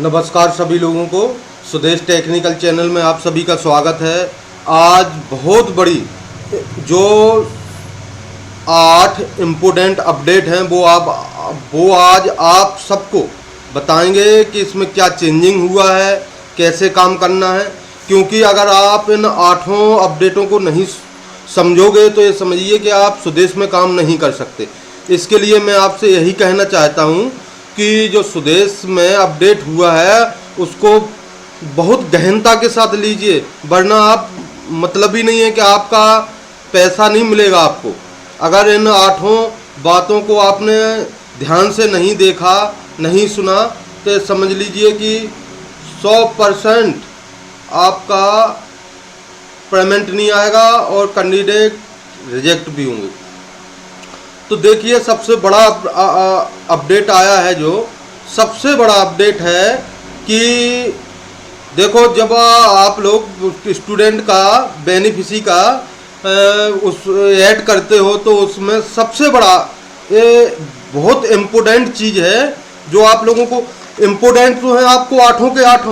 नमस्कार सभी लोगों को। स्वदेश टेक्निकल चैनल में आप सभी का स्वागत है। आज बहुत बड़ी जो 8 इम्पोर्टेंट अपडेट हैं वो आज आप सबको बताएंगे कि इसमें क्या चेंजिंग हुआ है, कैसे काम करना है। क्योंकि अगर आप इन 8 अपडेटों को नहीं समझोगे तो ये समझिए कि आप स्वदेश में काम नहीं कर सकते। इसके लिए मैं आपसे यही कहना चाहता हूँ कि जो स्वदेश में अपडेट हुआ है उसको बहुत गहनता के साथ लीजिए, वरना आप मतलब ही नहीं है कि आपका पैसा नहीं मिलेगा आपको। अगर इन 8 बातों को आपने ध्यान से नहीं देखा, नहीं सुना, तो समझ लीजिए कि 100% आपका पेमेंट नहीं आएगा और कैंडिडेट रिजेक्ट भी होंगे। तो देखिए, सबसे बड़ा अपडेट आया है। जो सबसे बड़ा अपडेट है कि देखो, जब आप लोग स्टूडेंट का बेनिफिशियरी का उस ऐड करते हो तो उसमें सबसे बड़ा ये बहुत इम्पोर्टेंट चीज़ है जो आप लोगों को इम्पोर्टेंट तो है आपको 8 के 8।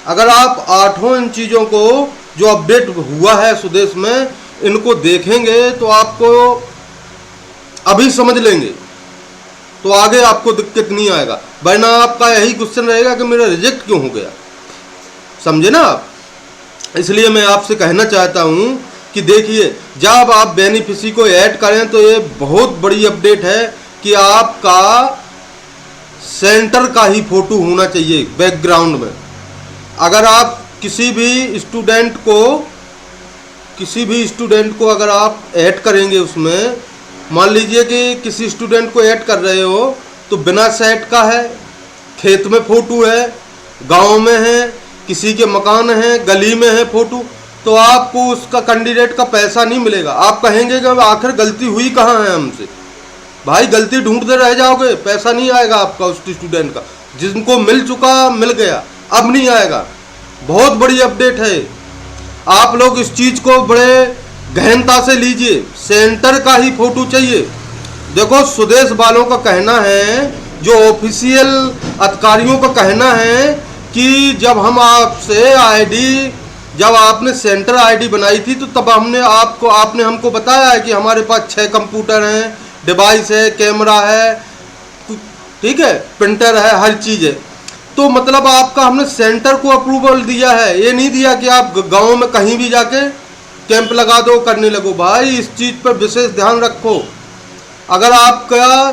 अगर आप 8 इन चीज़ों को जो अपडेट हुआ है स्वदेश में इनको देखेंगे तो आपको अभी समझ लेंगे तो आगे आपको दिक्कत नहीं आएगा, वरना आपका यही क्वेश्चन रहेगा कि मेरा रिजेक्ट क्यों हो गया। समझे ना आप? इसलिए मैं आपसे कहना चाहता हूं कि देखिए, जब आप बेनिफिशियरी को ऐड करें तो ये बहुत बड़ी अपडेट है कि आपका सेंटर का ही फोटो होना चाहिए बैकग्राउंड में। अगर आप किसी भी स्टूडेंट को अगर आप ऐड करेंगे, उसमें मान लीजिए कि किसी स्टूडेंट को ऐड कर रहे हो तो बिना सेट का है, खेत में फ़ोटो है, गांव में है, किसी के मकान है, गली में है फ़ोटो, तो आपको उसका कैंडिडेट का पैसा नहीं मिलेगा। आप कहेंगे कि आखिर गलती हुई कहाँ है हमसे। भाई, गलती ढूंढते रह जाओगे, पैसा नहीं आएगा आपका उस स्टूडेंट का। जिनको मिल चुका मिल गया, अब नहीं आएगा। बहुत बड़ी अपडेट है। आप लोग इस चीज़ को बड़े गहनता से लीजिए। सेंटर का ही फोटो चाहिए। देखो, स्वदेश वालों का कहना है, जो ऑफिशियल अधिकारियों का कहना है कि जब हम जब आपने सेंटर आईडी बनाई थी तो तब आपने हमको बताया है कि हमारे पास 6 कंप्यूटर हैं, डिवाइस है, कैमरा है, ठीक है, प्रिंटर है, हर चीज़ है। तो मतलब आपका हमने सेंटर को अप्रूवल दिया है, ये नहीं दिया कि आप गाँव में कहीं भी जाके कैंप लगा दो, करने लगो। भाई, इस चीज़ पर विशेष ध्यान रखो। अगर आपका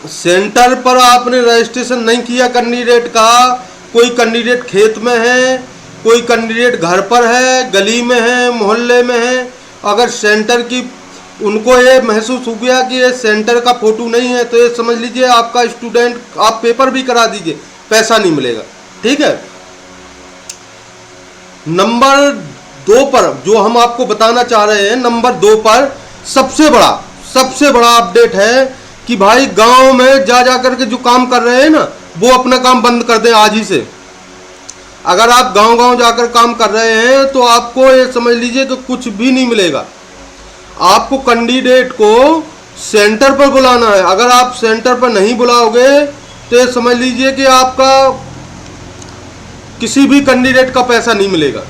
सेंटर पर आपने रजिस्ट्रेशन नहीं किया कैंडिडेट का, कोई कैंडिडेट खेत में है, कोई कैंडिडेट घर पर है, गली में है, मोहल्ले में है, अगर सेंटर की उनको ये महसूस हो गया कि ये सेंटर का फोटो नहीं है, तो ये समझ लीजिए आपका स्टूडेंट, आप पेपर भी करा दीजिए, पैसा नहीं मिलेगा। ठीक है। नंबर 2 पर जो हम आपको बताना चाह रहे हैं, नंबर 2 पर सबसे बड़ा अपडेट है कि भाई, गांव में जा करके जो काम कर रहे हैं ना, वो अपना काम बंद कर दें आज ही से। अगर आप गांव जाकर काम कर रहे हैं तो आपको ये समझ लीजिए कि कुछ भी नहीं मिलेगा। आपको कैंडिडेट को सेंटर पर बुलाना है। अगर आप सेंटर पर नहीं बुलाओगे तो ये समझ लीजिए कि आपका किसी भी कैंडिडेट का पैसा नहीं मिलेगा।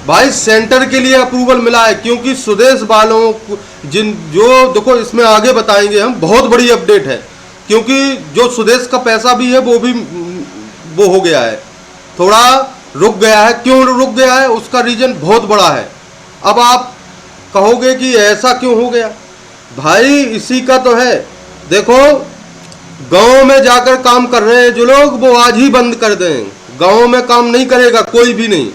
भाई, सेंटर के लिए अप्रूवल मिला है, क्योंकि स्वदेश वालों जो देखो, इसमें आगे बताएंगे हम, बहुत बड़ी अपडेट है। क्योंकि जो स्वदेश का पैसा भी है वो हो गया है, थोड़ा रुक गया है। क्यों रुक गया है, उसका रीजन बहुत बड़ा है। अब आप कहोगे कि ऐसा क्यों हो गया। भाई, इसी का तो है। देखो, गांव में जाकर काम कर रहे हैं जो लोग, वो आज ही बंद कर दें। गांव में काम नहीं करेगा कोई भी नहीं,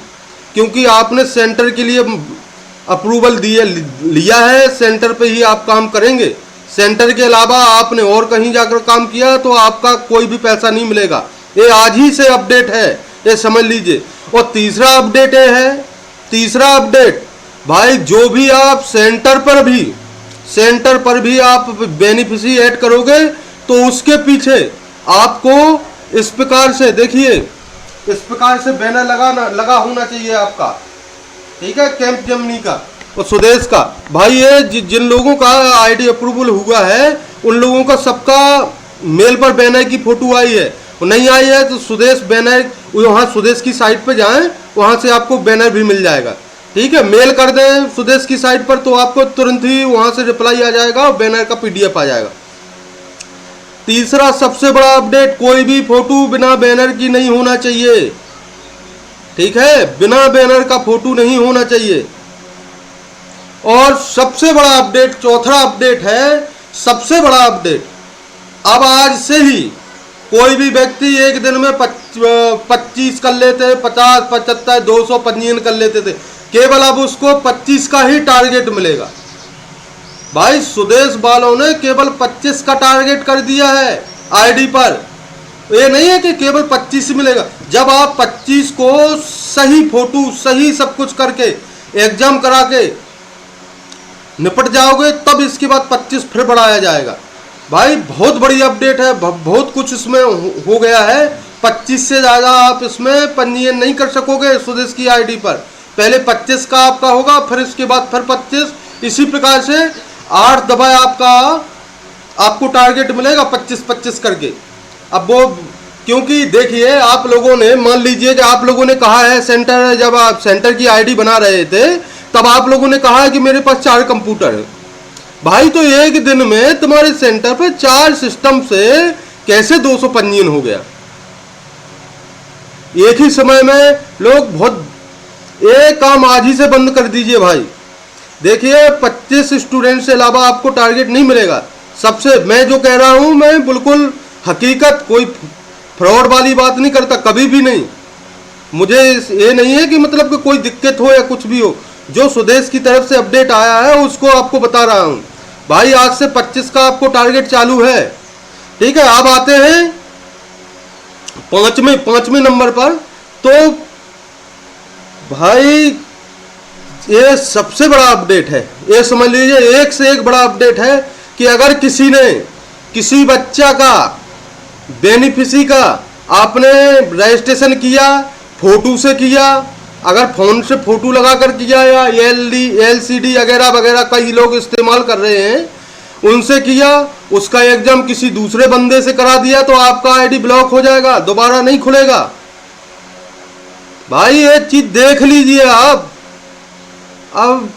क्योंकि आपने सेंटर के लिए अप्रूवल लिया है। सेंटर पे ही आप काम करेंगे। सेंटर के अलावा आपने और कहीं जाकर काम किया तो आपका कोई भी पैसा नहीं मिलेगा। ये आज ही से अपडेट है, ये समझ लीजिए। और तीसरा अपडेट, भाई, जो भी आप सेंटर पर भी आप बेनिफिशियरी ऐड करोगे तो उसके पीछे आपको इस प्रकार से, देखिए, इस प्रकार से बैनर लगा होना चाहिए आपका। ठीक है, कैंप जमनी का और स्वदेश का। भाई, ये जिन लोगों का आईडी अप्रूवल हुआ है उन लोगों का सबका मेल पर बैनर की फोटो आई है, नहीं आई है तो सुदेश बैनर, वहाँ सुदेश की साइट पे जाएं, वहाँ से आपको बैनर भी मिल जाएगा। ठीक है, मेल कर दें सुदेश की साइट पर तो आपको तुरंत ही वहाँ से रिप्लाई आ जाएगा और बैनर का PDF आ जाएगा। तीसरा सबसे बड़ा अपडेट, कोई भी फोटो बिना बैनर की नहीं होना चाहिए। ठीक है, बिना बैनर का फोटो नहीं होना चाहिए। और सबसे बड़ा अपडेट, चौथा अपडेट है, सबसे बड़ा अपडेट, अब आज से ही कोई भी व्यक्ति एक दिन में 25 कर लेते, 50, 75, 200 पंजीयन कर लेते थे, केवल अब उसको 25 का ही टारगेट मिलेगा। भाई सुदेश वालों ने केवल 25 का टारगेट कर दिया है आईडी पर। ये नहीं है कि केवल 25 मिलेगा। जब आप 25 को सही फोटो, सही सब कुछ करके, एग्जाम करा के निपट जाओगे, तब इसके बाद 25 फिर बढ़ाया जाएगा। भाई बहुत बड़ी अपडेट है, बहुत कुछ इसमें हो गया है। 25 से ज़्यादा आप इसमें पंजीयन नहीं कर सकोगे सुदेश की आईडी पर। पहले 25 का आपका होगा, फिर इसके बाद फिर 25, इसी प्रकार से 8 दफा आपको टारगेट मिलेगा 25-25 करके। अब वो, क्योंकि देखिए आप लोगों ने, मान लीजिए कि आप लोगों ने कहा है सेंटर, जब आप सेंटर की आईडी बना रहे थे तब आप लोगों ने कहा है कि मेरे पास 4 कंप्यूटर है। भाई तो एक दिन में तुम्हारे सेंटर पर 4 सिस्टम से कैसे 200 पंजीयन हो गया एक ही समय में? लोग बहुत, एक काम आज ही से बंद कर दीजिए भाई। देखिए 25 स्टूडेंट से अलावा आपको टारगेट नहीं मिलेगा। सबसे, मैं जो कह रहा हूं मैं बिल्कुल हकीकत, कोई फ्रॉड वाली बात नहीं करता, कभी भी नहीं। मुझे ये नहीं है कि मतलब कि कोई दिक्कत हो या कुछ भी हो। जो सुदेश की तरफ से अपडेट आया है उसको आपको बता रहा हूं। भाई आज से 25 का आपको टारगेट चालू है। ठीक है, अब आते हैं पांचवें नंबर पर। तो भाई ये सबसे बड़ा अपडेट है, ये समझ लीजिए एक से एक बड़ा अपडेट है कि अगर किसी ने, किसी बच्चा का, बेनिफिशियरी का आपने रजिस्ट्रेशन किया, फोटो से किया, अगर फोन से फोटो लगाकर किया या LCD वगैरह वगैरह कई लोग इस्तेमाल कर रहे हैं, उनसे किया, उसका एग्जाम किसी दूसरे बंदे से करा दिया तो आपका आईडी ब्लॉक हो जाएगा, दोबारा नहीं खुलेगा। भाई ये चीज देख लीजिए आप। अब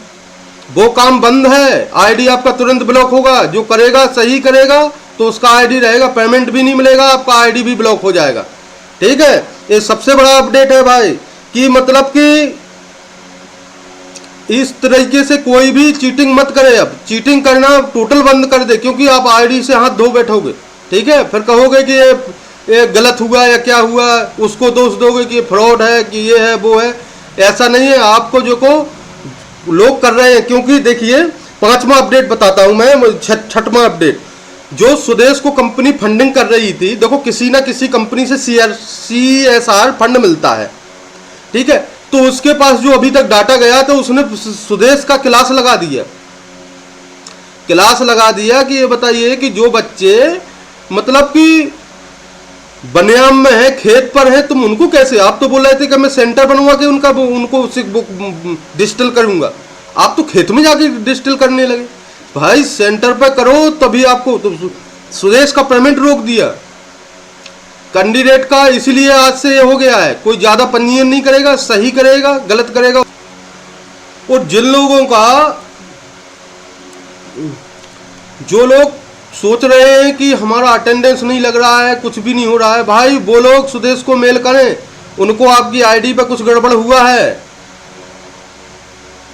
वो काम बंद है, आईडी आपका तुरंत ब्लॉक होगा। जो करेगा, सही करेगा तो उसका आईडी रहेगा, पेमेंट भी नहीं मिलेगा, आपका आईडी भी ब्लॉक हो जाएगा। ठीक है, ये सबसे बड़ा अपडेट है भाई, कि मतलब कि इस तरीके से कोई भी चीटिंग मत करे। अब चीटिंग करना टोटल बंद कर दे, क्योंकि आप आईडी से हाथ धो बैठोगे। ठीक है, फिर कहोगे कि ये गलत हुआ या क्या हुआ, उसको दोष दोगे कि फ्रॉड है, कि ये है वो है। ऐसा नहीं है, आपको जो को लोग कर रहे हैं। क्योंकि देखिए 5वां अपडेट बताता हूं मैं, 6वां अपडेट, जो सुदेश को कंपनी फंडिंग कर रही थी। देखो किसी ना किसी कंपनी से CSR फंड मिलता है। ठीक है, तो उसके पास जो अभी तक डाटा गया तो उसने सुदेश का क्लास लगा दिया कि ये बताइए कि जो बच्चे मतलब कि बनियाम में है, खेत पर है, तुम उनको कैसे, आप तो बोल रहे थे कि मैं सेंटर बनवा के उनको डिजिटल करूंगा, आप तो खेत में जाके डिजिटल करने लगे। भाई सेंटर पर करो तभी आपको, तो सुदेश का पेमेंट रोक दिया कैंडिडेट का, इसलिए आज से ये हो गया है। कोई ज्यादा पंजीयन नहीं करेगा, सही करेगा, गलत करेगा। और जिन लोगों का, जो लोग सोच रहे हैं कि हमारा अटेंडेंस नहीं लग रहा है, कुछ भी नहीं हो रहा है, भाई वो लोग सुदेश को मेल करें, उनको आपकी आईडी पे कुछ गड़बड़ हुआ है।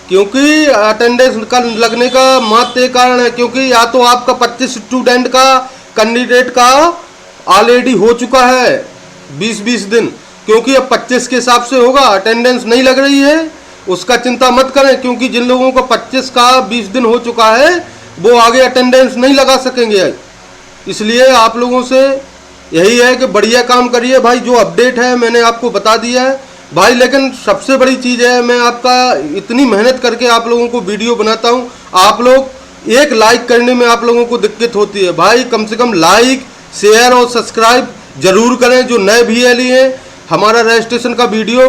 क्योंकि अटेंडेंस का लगने का मात्र एक कारण है, क्योंकि या तो आपका 25 स्टूडेंट का, कैंडिडेट का ऑलरेडी हो चुका है 20-20 दिन, क्योंकि अब 25 के हिसाब से होगा। अटेंडेंस नहीं लग रही है उसका चिंता मत करें, क्योंकि जिन लोगों को 25 का 20 दिन हो चुका है वो आगे अटेंडेंस नहीं लगा सकेंगे। इसलिए आप लोगों से यही है कि बढ़िया काम करिए भाई। जो अपडेट है मैंने आपको बता दिया है भाई, लेकिन सबसे बड़ी चीज़ है, मैं आपका इतनी मेहनत करके आप लोगों को वीडियो बनाता हूँ, आप लोग एक लाइक करने में आप लोगों को दिक्कत होती है। भाई कम से कम लाइक, शेयर और सब्सक्राइब जरूर करें। जो नए VLE हैं, हमारा रजिस्ट्रेशन का वीडियो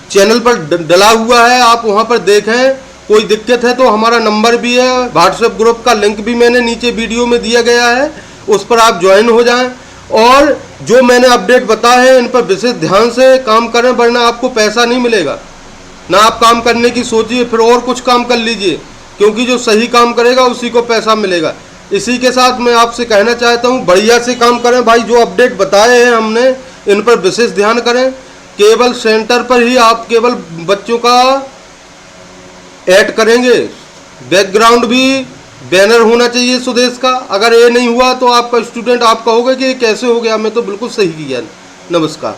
चैनल पर डला हुआ है, आप वहां पर देखें। कोई दिक्कत है तो हमारा नंबर भी है, व्हाट्सएप ग्रुप का लिंक भी मैंने नीचे वीडियो में दिया गया है, उस पर आप ज्वाइन हो जाएं। और जो मैंने अपडेट बताए हैं इन पर विशेष ध्यान से काम करें, वरना आपको पैसा नहीं मिलेगा। ना आप काम करने की सोचिए, फिर और कुछ काम कर लीजिए, क्योंकि जो सही काम करेगा उसी को पैसा मिलेगा। इसी के साथ मैं आपसे कहना चाहता हूँ, बढ़िया से काम करें भाई। जो अपडेट बताए हैं हमने इन पर विशेष ध्यान करें। केवल सेंटर पर ही आप केवल बच्चों का ऐड करेंगे, बैकग्राउंड भी बैनर होना चाहिए स्वदेश का। अगर ये नहीं हुआ तो आपका स्टूडेंट आप कहोगे कि ये कैसे हो गया, मैं तो बिल्कुल सही किया। नमस्कार।